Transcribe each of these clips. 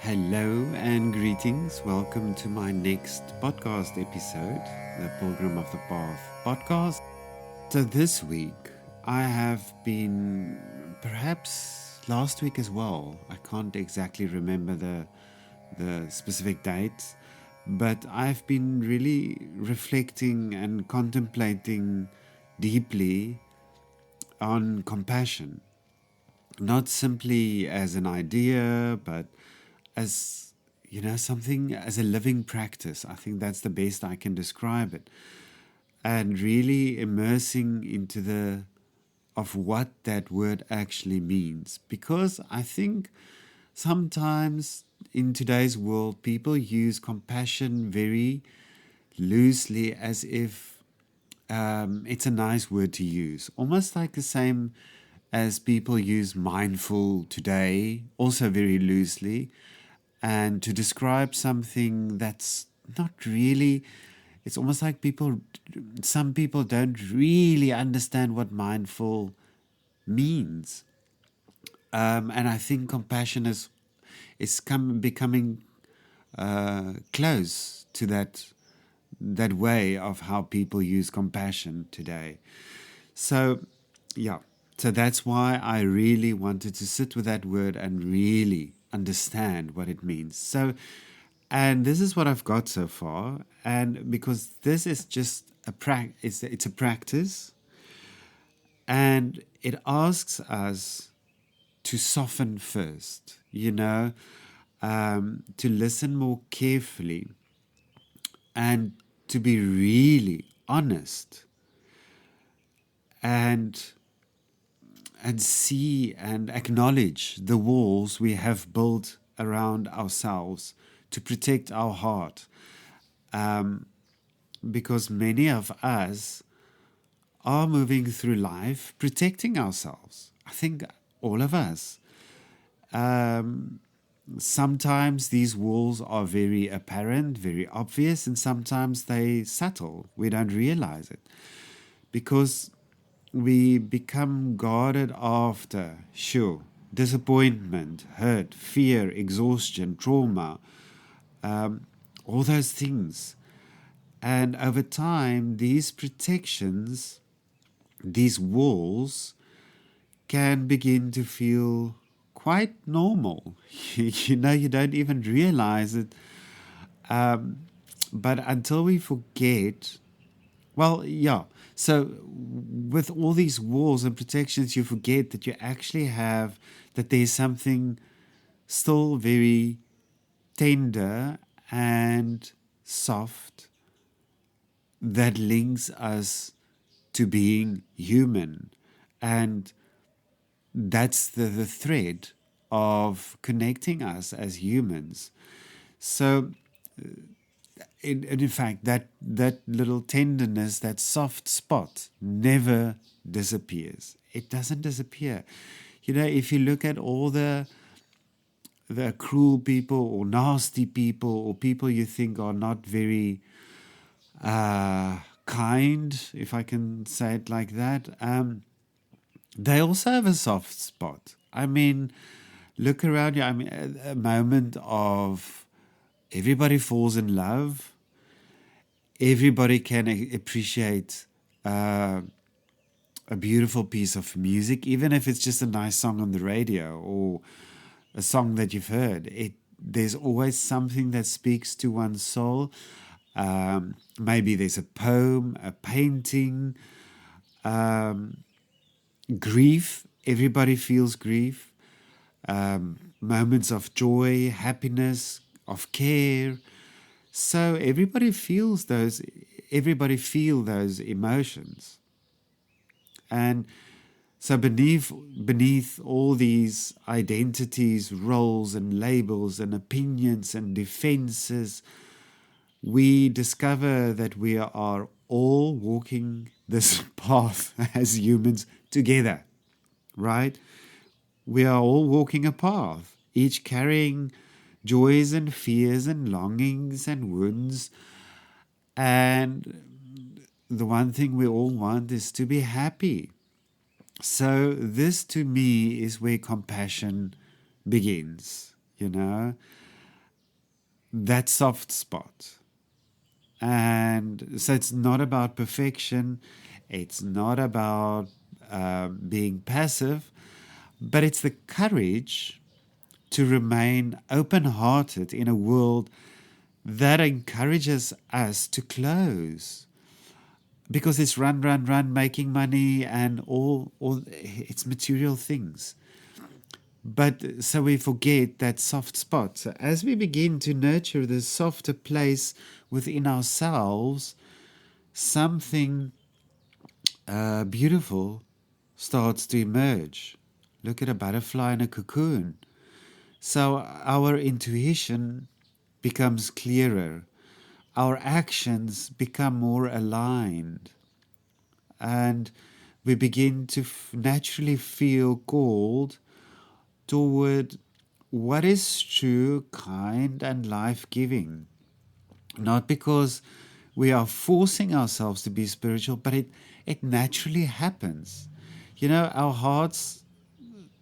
Hello and greetings. Welcome to my next podcast episode, the Pilgrim of the Path podcast. So this week I have been, perhaps last week as well. I can't exactly remember the specific date, but I've been really reflecting and contemplating deeply on compassion, not simply as an idea, but as something as a living practice. I think that's the best I can describe it, and really immersing into the of what that word actually means, because I think sometimes in today's world people use compassion very loosely, as if it's a nice word to use, almost like the same as people use mindful today, also very loosely, and to describe something that's not really. It's almost like some people don't really understand what mindful means, and I think compassion is becoming close to that way of how people use compassion today. So, yeah. So that's why I really wanted to sit with that word and really understand what it means. So, and this is what I've got so far. And because this is just it's a practice, and it asks us to soften first, to listen more carefully, and to be really honest, and see and acknowledge the walls we have built around ourselves to protect our heart. Because many of us are moving through life protecting ourselves. I think all of us. Sometimes these walls are very apparent, very obvious, and sometimes they subtle. We don't realize it because we become guarded after, sure, disappointment, hurt, fear, exhaustion, trauma, all those things. And over time, these protections, these walls, can begin to feel quite normal. You don't even realize it. But until we forget, well, yeah. So with all these walls and protections, you forget that you actually have, that there's something still very tender and soft that links us to being human. And that's the thread of connecting us as humans. So in fact, that little tenderness, that soft spot, never disappears. It doesn't disappear. If you look at all the cruel people or nasty people or people you think are not very kind, if I can say it like that, they also have a soft spot. I mean, look around you. I mean, a moment of everybody falls in love. Everybody can appreciate a beautiful piece of music, even if it's just a nice song on the radio or a song that you've heard. There's always something that speaks to one's soul. Maybe there's a poem, a painting, grief. Everybody feels grief. Moments of joy, happiness, of care. So everybody feel those emotions. And so beneath all these identities, roles and labels and opinions and defenses, we discover that we are all walking this path as humans together, right? We are all walking a path, each carrying joys and fears and longings and wounds. And the one thing we all want is to be happy. So this to me is where compassion begins, that soft spot. And so it's not about perfection, it's not about being passive, but it's the courage to remain open hearted in a world that encourages us to close. Because it's run, run, run, making money and all it's material things. But so we forget that soft spot. So as we begin to nurture this softer place within ourselves, something beautiful starts to emerge. Look at a butterfly in a cocoon. So our intuition becomes clearer. Our actions become more aligned. And we begin to naturally feel called toward what is true, kind, and life-giving. Not because we are forcing ourselves to be spiritual, but it naturally happens. You know, our hearts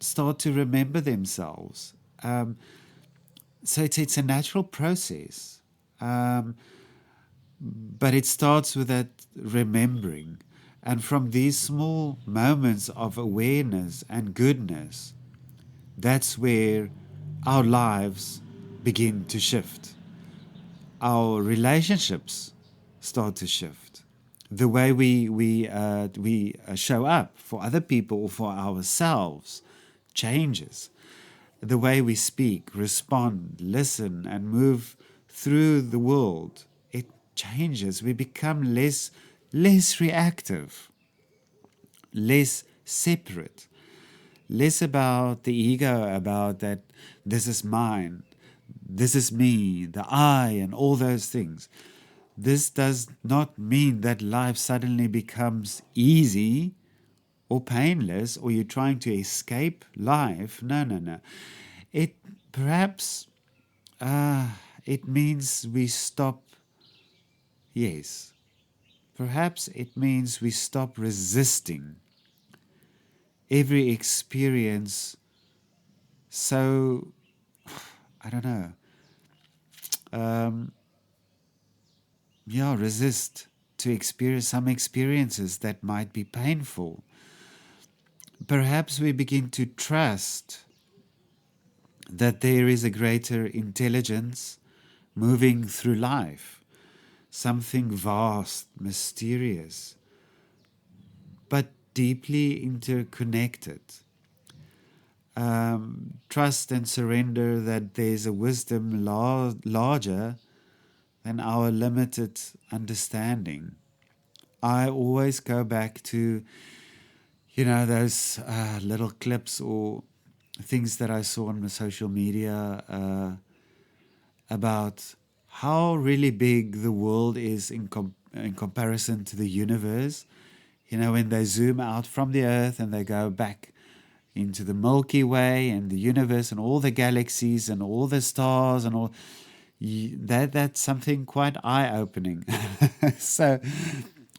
start to remember themselves. So it's a natural process. But it starts with that remembering. And from these small moments of awareness and goodness, that's where our lives begin to shift. Our relationships start to shift. The way we show up for other people or for ourselves changes. The way we speak, respond, listen, and move through the world, it changes. We become less reactive, less separate, less about the ego, about that this is mine, this is me, the I, and all those things. This does not mean that life suddenly becomes easy or painless, or you're trying to escape life. No, no, no. It perhaps it means we stop. Yes, perhaps it means we stop resisting every experience. So I don't know. Resist to experience some experiences that might be painful. Perhaps we begin to trust that there is a greater intelligence moving through life, something vast, mysterious, but deeply interconnected. Trust and surrender that there's a wisdom larger than our limited understanding. I always go back to, those little clips or things that I saw on the social media about how really big the world is in comparison to the universe. When they zoom out from the earth and they go back into the Milky Way and the universe and all the galaxies and all the stars and all that's something quite eye-opening. So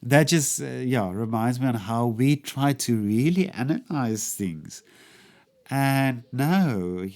that just reminds me on how we try to really analyze things. And no,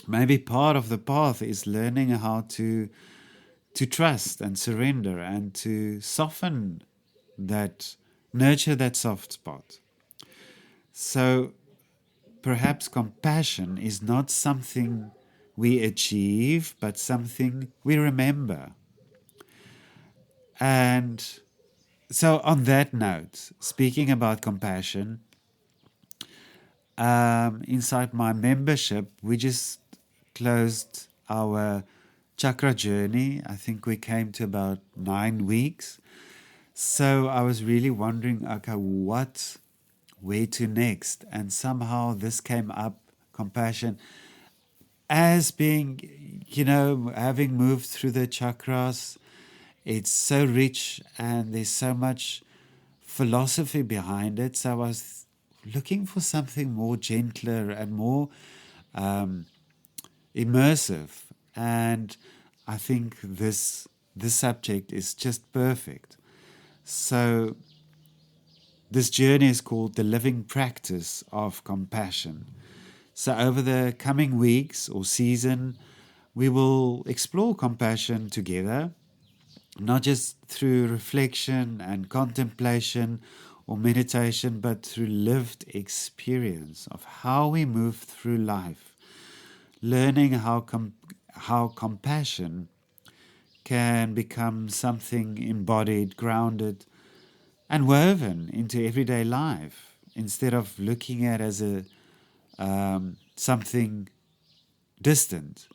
maybe part of the path is learning how to trust and surrender and to soften that, nurture that soft spot. So perhaps compassion is not something we achieve, but something we remember. And so on that note, speaking about compassion, inside my membership, we just closed our chakra journey. I think we came to about 9 weeks. So I was really wondering, okay, where to next? And somehow this came up, compassion, as being, having moved through the chakras, it's so rich and there's so much philosophy behind it. So I was looking for something more gentler and more immersive. And I think this subject is just perfect. So this journey is called the living practice of compassion. So over the coming weeks or season, We will explore compassion together, not just through reflection and contemplation or meditation, but through lived experience of how we move through life, learning how compassion can become something embodied, grounded, and woven into everyday life instead of looking at as a something distant.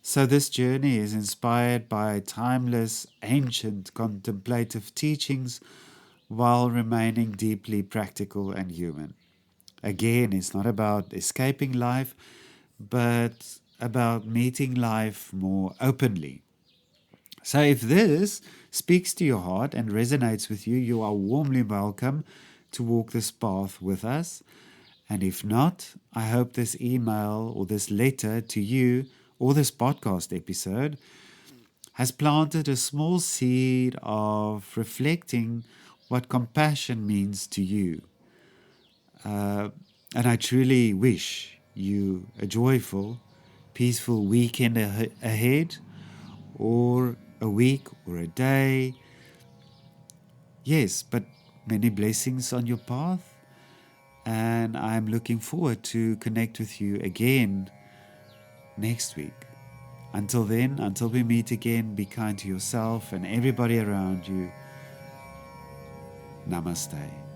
So this journey is inspired by timeless, ancient contemplative teachings while remaining deeply practical and human. Again, it's not about escaping life, but about meeting life more openly. So if this speaks to your heart and resonates with you, you are warmly welcome to walk this path with us. And if not, I hope this email or this letter to you or this podcast episode has planted a small seed of reflecting what compassion means to you. And I truly wish you a joyful, peaceful weekend ahead, or a week or a day. Yes, but many blessings on your path. And I'm looking forward to connect with you again next week. Until then, until we meet again, be kind to yourself and everybody around you. Namaste.